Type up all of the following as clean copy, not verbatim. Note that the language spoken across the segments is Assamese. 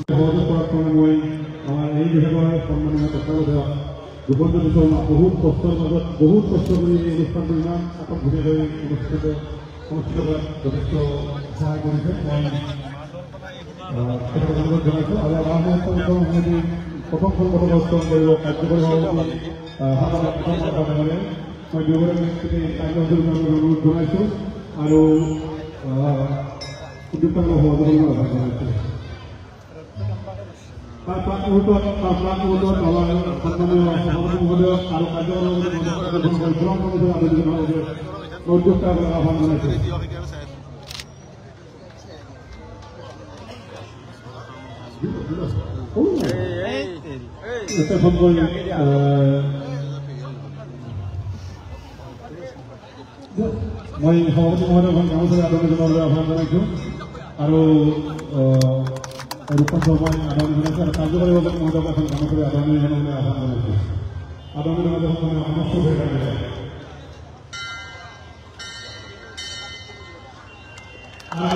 সহযোগ কৰাৰ কাৰণে মই আমাৰ এই বিভাগৰ সন্মানীয় তত্ত্বাৱধায়ক দুবন্ধু শৰ্মা বহুত কষ্টৰ মাজত বহুত কষ্ট কৰি এই অনুষ্ঠানটো ইমান আটকধুনীয়াকৈ অনুষ্ঠিত কৰাত যথেষ্ট সহায় কৰিছে মই অনুৰোধ জনাইছোঁ আৰু আমাৰ সমিতি প্ৰথম সংগঠন উত্তম কৰিব কাৰ্যকৰীভাৱে মই দুয়োগৰাকী কাৰ্যসূচীৰ অনুৰোধ জনাইছোঁ আৰু উদ্যোগসমূহ সহযোগ আহ্বান জনাইছোঁ তাৰ প্ৰাক মুহূৰ্তত আমাৰ সন্মানীয় সভাপতি মহোদয় আৰু কাৰ্যকৰী আহ্বান জনাইছোঁ মই সভাপতি মহোদয় গামোচাৰে আদৰণি জনাবলৈ আহ্বান জনাইছোঁ আৰু ৰূপন শৰ্মাই আদৰণি জনাইছোঁ আৰু কাৰ্যকৰী মহোদয়ক এখন গামোচাৰে আদৰণি জনাবলৈ আহ্বান জনাইছোঁ আদৰণি জনাবলৈ সমস্ত হৈ থাকে আমাৰ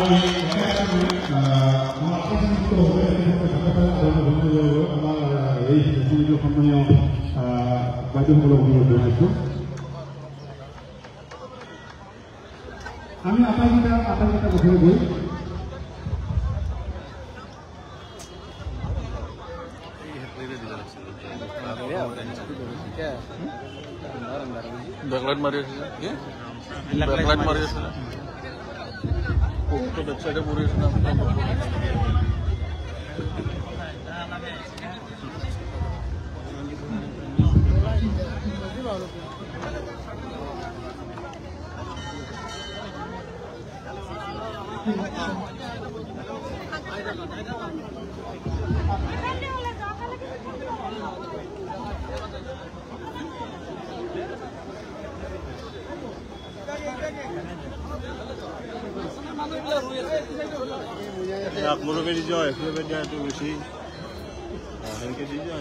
এই সন্মানীয় বাইদেউসকলক অনুৰোধ জনাইছোঁ আমি আটাইকেইটা বছৰে গৈ ব্যাকলাইট মাৰি আছে ব্যাকলাইট মাৰি আছে বেকসাইডে পৰি আছে আপনাকে দি যাও এফালে দিয়া তো বেশি হেনকে দি যাও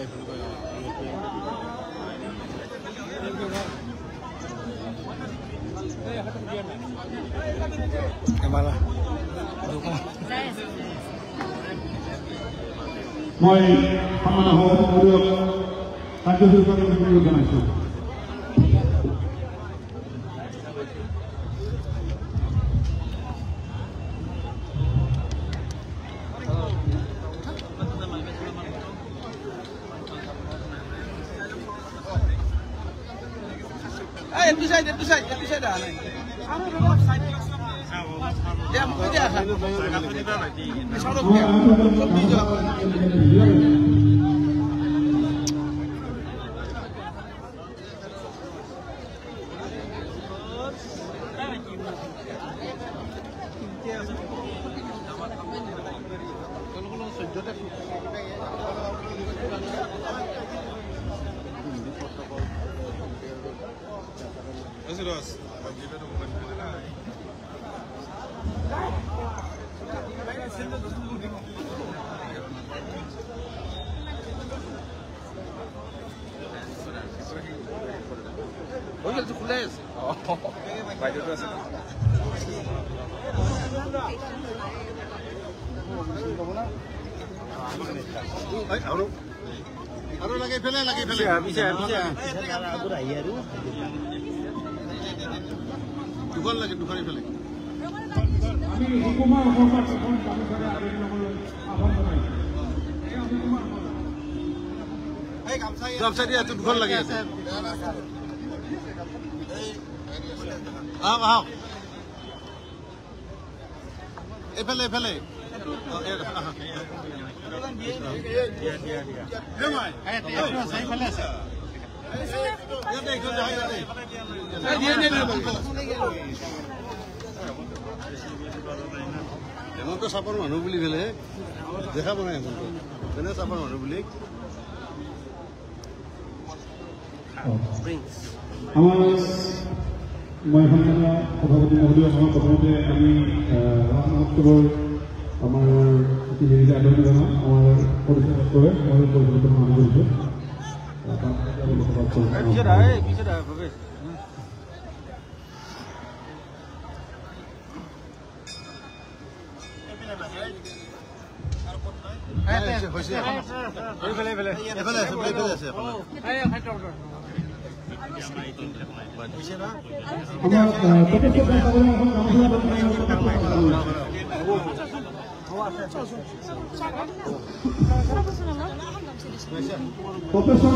কেমেৰা মই সন্মানীয় সভাপতি মহোদয়ক কাৰ্যসূচী অনুৰোধ জনাইছোঁ আৰু লাগে ফেলে দুখন লাগে দুখন ফেলে আমি হুকুমাৰ অসমৰ এখন গামোচাৰে আদৰণি জনাবলৈ আহ্বান জনাইছোঁ এই গামছা দিয়া দুখন লাগি আছে আহক এফালে হেমন্ত চাপৰ মানুহ বুলি পেলে দেখা পোৱা নাই হেমন্ত তেনে চাপৰ মানুহ বুলি আমাৰ মই সন্মানীয় সভাপতি মহোদয় প্ৰথমতে আমি ৰাস মহোৎসৱৰ আমাৰ অতি হেৰিতে আদৰণি জনাওঁ আমাৰ পৰিচয় কৰে মই পৰিচয় মান কৰিছোঁ হৈছে এফালে আছে প্ৰফেচৰ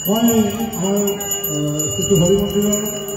মই কিন্তু হৰি মন্দিৰৰ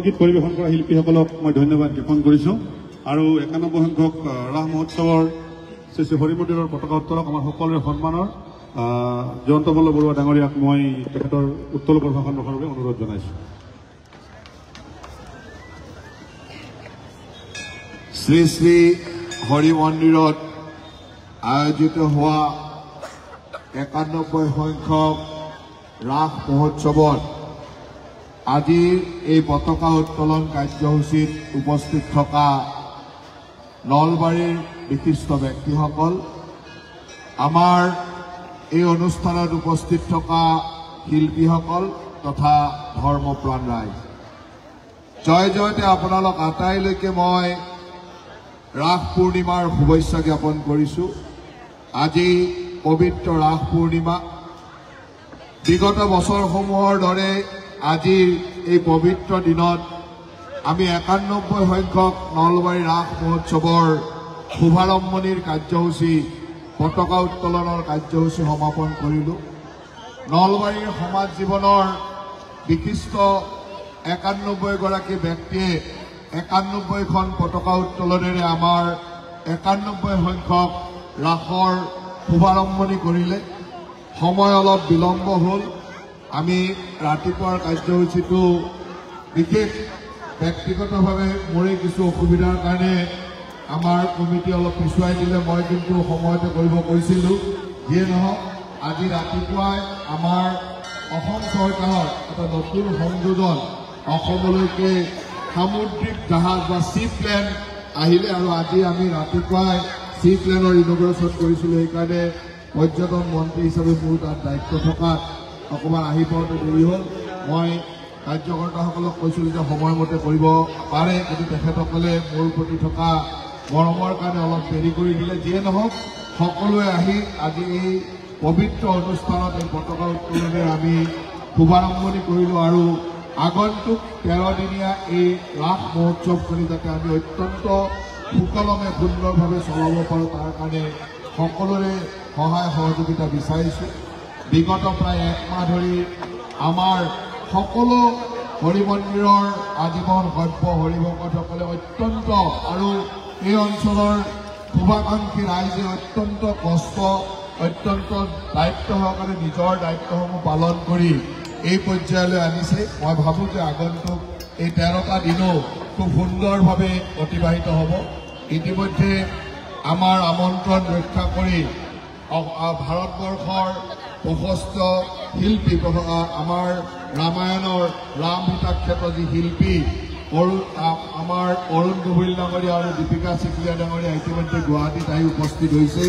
সংগীত পৰিৱেশন কৰা শিল্পীসকলক মই ধন্যবাদ জ্ঞাপন কৰিছোঁ আৰু 91 সংখ্যক ৰাস মহোৎসৱৰ শ্ৰী শ্ৰী হৰি মন্দিৰৰ পতাকা উত্তোলক আমাৰ সকলোৰে সন্মানৰ জয়ন্ত বল্লভ বৰুৱা ডাঙৰীয়াক মই তেখেতৰ উত্তোলকৰ ভাষণ ৰখাৰ বাবে অনুৰোধ জনাইছোঁ। শ্ৰী শ্ৰী হৰি মন্দিৰত আয়োজিত হোৱা 91 সংখ্যক ৰাস মহোৎসৱত আজিৰ এই পতাকা উত্তোলন কাৰ্যসূচীত উপস্থিত থকা নলবাৰীৰ বিশিষ্ট ব্যক্তিসকল, আমাৰ এই অনুষ্ঠানত উপস্থিত থকা শিল্পীসকল তথা ধৰ্মপ্ৰাণ ৰাইজ, জয় জয়তে আপোনালোক আটাইলৈকে মই ৰাস পূৰ্ণিমাৰ শুভেচ্ছা জ্ঞাপন কৰিছোঁ। আজি পবিত্ৰ ৰাস পূৰ্ণিমা। বিগত বছৰসমূহৰ দৰে আজিৰ এই পবিত্ৰ দিনত আমি 91 সংখ্যক নলবাৰী ৰাস মহোৎসৱৰ শুভাৰম্ভণিৰ কাৰ্যসূচী পতাকা উত্তোলনৰ কাৰ্যসূচী সমাপন কৰিলোঁ। নলবাৰীৰ সমাজ জীৱনৰ বিশিষ্ট 91 গৰাকী ব্যক্তিয়ে 91খন পতাকা উত্তোলনেৰে আমাৰ 91 সংখ্যক ৰাসৰ শুভাৰম্ভণি কৰিলে। সময় অলপ বিলম্ব হ'ল। আমি ৰাতিপুৱাৰ কাৰ্যসূচীটো বিশেষ ব্যক্তিগতভাৱে মোৰে কিছু অসুবিধাৰ কাৰণে আমাৰ কমিটি অলপ পিছুৱাই দিলে। মই কিন্তু সময়তে কৰিব কৈছিলোঁ। যিয়ে নহওক, আজি ৰাতিপুৱাই আমাৰ অসম চৰকাৰৰ এটা নতুন সংযোজন অসমলৈকে সামুদ্ৰিক জাহাজ বা চি প্লেন আহিলে আৰু আজি আমি ৰাতিপুৱাই চি প্লেনৰ ইনগ্ৰেশ্যন কৰিছিলোঁ। সেইকাৰণে পৰ্যটন মন্ত্ৰী হিচাপে মোৰ তাত দায়িত্ব থকাত অকণমান আহি পাওঁতে দেৰি হ'ল। মই কাৰ্যকৰ্তাসকলক কৈছিলোঁ যে সময়মতে কৰিব পাৰে, কিন্তু তেখেতসকলে মোৰ প্ৰতি থকা মৰমৰ কাৰণে অলপ দেৰি কৰি দিলে। যিয়ে নহওক, সকলোৱে আহি আজি এই পবিত্ৰ অনুষ্ঠানত এই পতাকা উত্তোলনেৰে আমি শুভাৰম্ভণি কৰিলোঁ আৰু আগন্তুক 13 দিনীয়া এই ৰাস মহোৎসৱখিনি যাতে আমি অত্যন্ত সুকলমে সুন্দৰভাৱে চলাব পাৰোঁ, তাৰ কাৰণে সকলোৰে সহায় সহযোগিতা বিচাৰিছোঁ। বিগত প্ৰায় 1 মাহ ধৰি আমাৰ সকলো হৰি মন্দিৰৰ আজীৱন সভ্য হৰিভকতসকলে অত্যন্ত আৰু এই অঞ্চলৰ শুভাকাংক্ষী ৰাইজে অত্যন্ত কষ্ট, অত্যন্ত দায়িত্ব সহকাৰে নিজৰ দায়িত্বসমূহ পালন কৰি এই পৰ্যায়লৈ আনিছে। মই ভাবোঁ যে আগন্তুক এই 13টা দিনো খুব সুন্দৰভাৱে অতিবাহিত হ'ব। ইতিমধ্যে আমাৰ আমন্ত্ৰণ ৰক্ষা কৰি ভাৰতবৰ্ষৰ প্ৰশস্ত শিল্পী, আমাৰ ৰামায়ণৰ ৰাম সীতা ক্ষেত্ৰত যি শিল্পী আমাৰ অৰুণ গগৈ ডাঙৰীয়া আৰু দীপিকা চিকলীয়া ডাঙৰীয়া ইতিমধ্যে গুৱাহাটীত আহি উপস্থিত হৈছে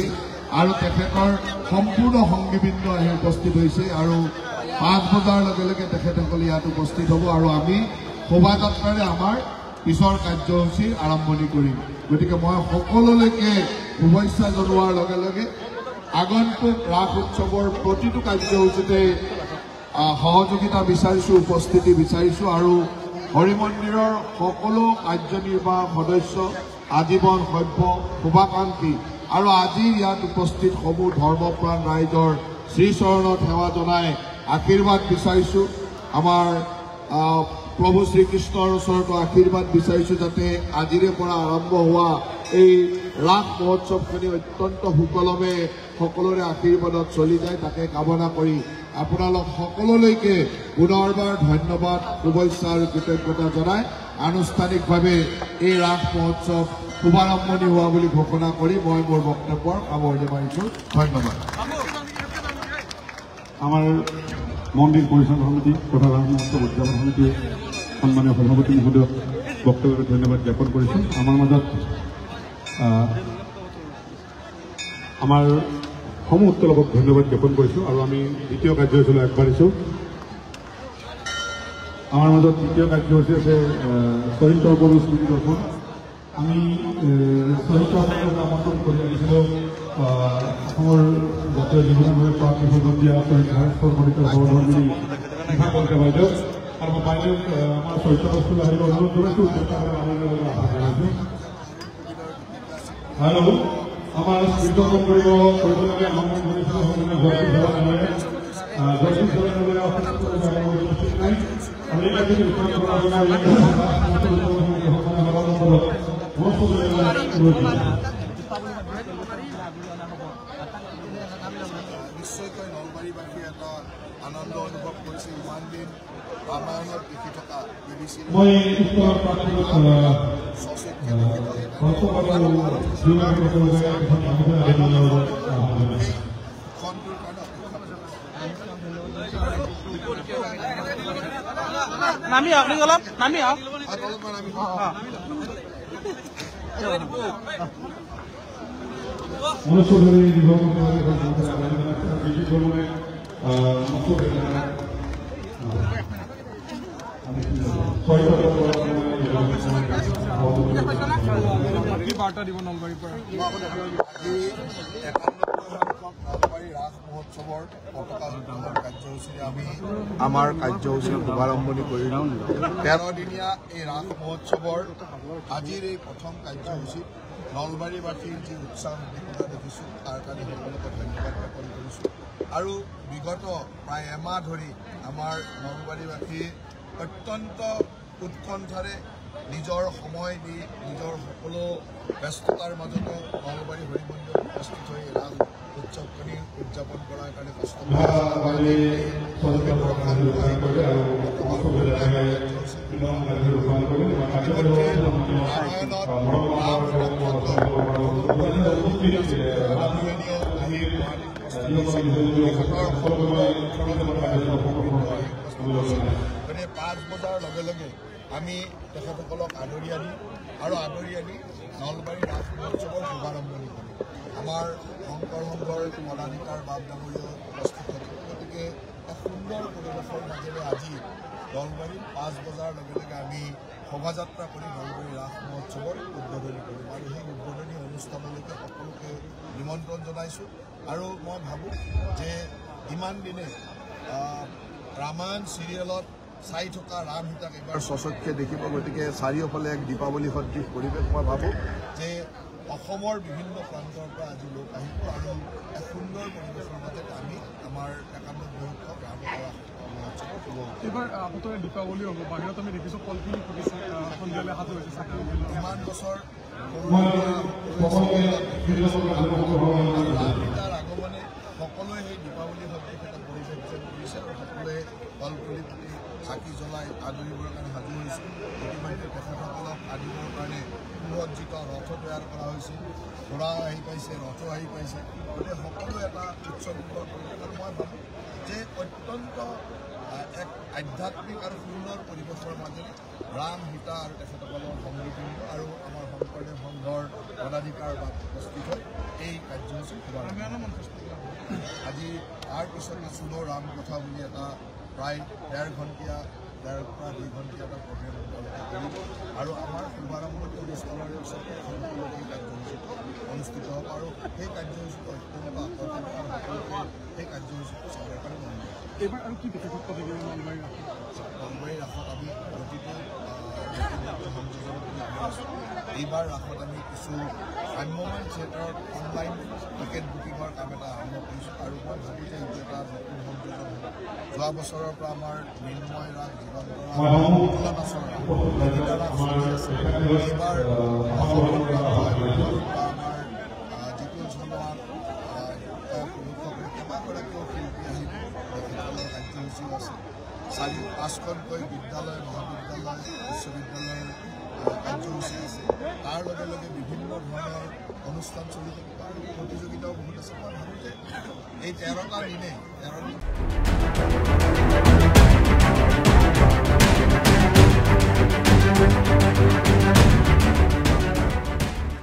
আৰু তেখেতৰ সম্পূৰ্ণ সংগীবৃন্দ আহি উপস্থিত হৈছে আৰু 5 বজাৰ লগে লগে তেখেতসকলে ইয়াত উপস্থিত হ'ব আৰু আমি শোভাযাত্ৰাৰে আমাৰ পিছৰ কাৰ্যসূচীৰ আৰম্ভণি কৰিম। গতিকে মই সকলোলৈকে শুভেচ্ছা জনোৱাৰ লগে লগে আগন্তুক ৰাস উৎসৱৰ প্ৰতিটো কাৰ্যসূচীতে সহযোগিতা বিচাৰিছোঁ, উপস্থিতি বিচাৰিছোঁ আৰু হৰি মন্দিৰৰ সকলো কাৰ্যনিৰ্বাহক সদস্য, আজীৱন সভ্য, শুভাকাংক্ষী আৰু আজি ইয়াত উপস্থিত সমূহ ধৰ্মপ্ৰাণ ৰাইজৰ শ্ৰীচৰণত সেৱা জনাই আশীৰ্বাদ বিচাৰিছোঁ। আমাৰ প্ৰভু শ্ৰীকৃষ্ণৰ ওচৰতো আশীৰ্বাদ বিচাৰিছোঁ যাতে আজিৰে পৰা আৰম্ভ হোৱা এই ৰাস মহোৎসৱখিনি অত্যন্ত সুকলমে সকলোৰে আশীৰ্বাদত চলি যায়, তাকে কামনা কৰি আপোনালোক সকলোলৈকে পুনৰবাৰ ধন্যবাদ, শুভেচ্ছা আৰু কৃতজ্ঞতা জনাই আনুষ্ঠানিকভাৱে এই ৰাস মহোৎসৱ শুভাৰম্ভণি হোৱা বুলি ঘোষণা কৰি মই মোৰ বক্তব্যৰ সামৰণি মাৰিছোঁ। ধন্যবাদ। আমাৰ মন্দিৰ পৰিচালনা সমিতি তথা ৰাস মহোৎসৱ উদযাপন সমিতিৰ সন্মানীয় সভাপতি মহোদয়ক বক্তব্যত ধন্যবাদ জ্ঞাপন কৰিছোঁ। আমাৰ মাজত আমাৰ সমূহ উত্তোলকক ধন্যবাদ জ্ঞাপন কৰিছোঁ আৰু আমি দ্বিতীয় কাৰ্যসূচীলৈ আগবাঢ়িছোঁ। আমাৰ মাজত দ্বিতীয় কাৰ্যসূচী আছে শ্বহীদ তৰ্পণ স্মৃতি দৰ্শন। আমি শ্বহীদ তৰ্পণক আমন্ত্ৰণ কৰি আহিছিলোঁ অসমৰ জাতীয় জীৱনভাৱে প্ৰাণ বিসৰ্জন দিয়া শ্বহীদ ভাস্কৰ কলিতাৰ সহধৰ্মিনী শিখা কলিতা বাইদেউ আৰু মই বাইদেউক আমাৰ চৰিত্ৰ বস্তুলৈ আহিব অনুৰোধ জনাইছোঁ। আৰু আমাৰ স্মৃতি কৰিব কৰিবলৈ আমন্ত্ৰণ কৰিছিলোঁ জগদীশ দলেৰ উপস্থিত নাই আমি এই কাজে উত্থাপন কৰাৰ জন্য নিশ্চয়কৈ নলবাৰীবাসীয়ে এটা আনন্দ অনুভৱ কৰিছে ইমান দিন ৰামায়ণত দেখি থকা BBC মই উত্তৰৰ প্ৰাৰ্থনাত নামি আহক অলপ নামি আহক মনোচৌধুৰী বাৰ্তা দিব নলবাৰীৰ পৰা নলবাৰী ৰাস মহোৎসৱৰ পতাকা উত্তোলন কাৰ্যসূচীৰে আমি আমাৰ কাৰ্যসূচীৰ শুভাৰম্ভণি কৰিলোঁ 13 দিনীয়া এই ৰাস মহোৎসৱৰ আজিৰ এই প্ৰথম কাৰ্যসূচীত নলবাৰীবাসীৰ যি উৎসাহ উদ্দীপনা দেখিছোঁ তাৰ কাৰণে সকলোকে ধন্যবাদ জ্ঞাপন কৰিছোঁ আৰু বিগত প্ৰায় এমাহ ধৰি আমাৰ নলবাৰীবাসী অত্যন্ত উৎকণ্ঠাৰে নিজৰ সময় দি নিজৰ সকলো ব্যস্ততাৰ মাজতো নলবাৰী হৰি মন্দিৰত উপস্থিত হৈ ৰাস উৎসৱখিনি উদযাপন কৰাৰ কাৰণে কষ্ট গতিকে 5 বজাৰ লগে লগে আমি তেখেতসকলক আদৰি আনি নলবাৰী ৰাস মহোৎসৱৰ শুভাৰম্ভণি কৰিম আমাৰ শংকৰ সংঘৰ পদাধিকাৰ বাপ ডাঙৰীয়া উপস্থিত থাকে গতিকে এক সুন্দৰ পৰিৱেশৰ মাজেৰে আজি নলবাৰী 5 বজাৰ লগে লগে আমি শোভাযাত্ৰা কৰি নলবাৰী ৰাস মহোৎসৱৰ উদ্বোধনী কৰিম আৰু সেই উদ্বোধনী অনুষ্ঠানলৈকে সকলোকে নিমন্ত্ৰণ জনাইছোঁ আৰু মই ভাবোঁ যে ইমান দিনে ৰামায়ণ চিৰিয়েলত চাই থকা ৰাম সীতাক এবাৰ স্বচক্ষে দেখিব গতিকে চাৰিওফালে এক দীপাৱলী সদৃশ পৰিৱেশ মই ভাবোঁ যে অসমৰ বিভিন্ন প্ৰান্তৰ পৰা আজি লোক আহিব আৰু এক সুন্দৰ পৰিৱেশৰ মাজত আমি আমাৰ 91 বৰ্ষক ৰাম মহোৎসৱ এইবাৰ আপোনাৰ দীপাৱলী হ'ব বাহিৰত আমি দেখিছোঁ কলপুলি ফুটিছে সন্ধিয়ালৈ সাজু হৈছে ইমান বছৰ আগমনে সকলোৱে সেই দীপাৱলী সদৃশ এটা পৰিৱেশ যেন কৰিছে আৰু সকলোৱে কলপুলি ফুটি চাকি জ্বলাই আদৰিবৰ কাৰণে সাজু হৈছে ইতিমধ্যে তেখেতসকলক আদৰিবৰ কাৰণে সুসজ্জিত ৰথ তৈয়াৰ কৰা হৈছে ঘোঁৰা আহি পাইছে ৰথো আহি পাইছে গতিকে সকলো এটা উৎসৱমূলক পৰিৱেশ আৰু মই ভাবোঁ যে অত্যন্ত এক আধ্যাত্মিক আৰু সুন্দৰ পৰিৱেশৰ মাজেৰে ৰাম সীতা আৰু তেখেতসকলৰ সমৃদ্ধি আৰু আমাৰ শংকৰদেৱ সংঘৰ পদাধিকাৰ বা উপস্থিত হৈ এই কাৰ্যসূচী শুভাৰম্ভ আজি তাৰ পিছতে চুলো ৰাম কথা বুলি এটা প্ৰায় 1.5 ঘণ্টীয়া 1.5 পৰা 2 ঘণ্টীয়া এটা প্ৰগ্ৰেম কৰিব আৰু আমাৰ শুভাৰম্ভণি অনুষ্ঠানৰ পিছতে সেই কাৰ্যসূচীটো অনুষ্ঠিত হ'ব আৰু সেই কাৰ্যসূচীটো অত্যন্ত আকৰ্ষণীয় আৰু সকলোকে সেই কাৰ্যসূচীটো চাবৰ কাৰণে মন যায় এইবাৰ আৰু কি বিশেষত্ব থাকিব নলবাৰী ৰাসত আমি প্ৰতিটো সংযোজন কৰি আহি আছোঁ এইবাৰ ৰাসত আমি কিছু ভ্ৰাম্যমান থিয়েটাৰত অনলাইন টিকেট বুকিঙৰ কাম এটা আৰম্ভ কৰিছোঁ আৰু মই ভাবোঁ যে এইটো এটা নতুন সংযোজন হ'ব যোৱা বছৰৰ পৰা আমাৰ মৃন্ময় ৰাস জীৱন্ত নাচৰ ৰাস চলি আছে এইবাৰ অসমৰ আমাৰ যিটো জনোৱাত পুৰুষসকলে কেইবাগৰাকীও শিল্পী আহিব তেখেতসকলৰ কাৰ্যসূচী আছে 4-5খনকৈ বিদ্যালয় মহাবিদ্যালয় বিশ্ববিদ্যালয়ৰ কাৰ্যসূচী আছে তাৰ লগে লগে বিভিন্ন ধৰণৰ অনুষ্ঠান চলি থাকিব আৰু প্ৰতিযোগিতাও বহুত আছে মই ভাবোঁ যে এই 13টা দিনে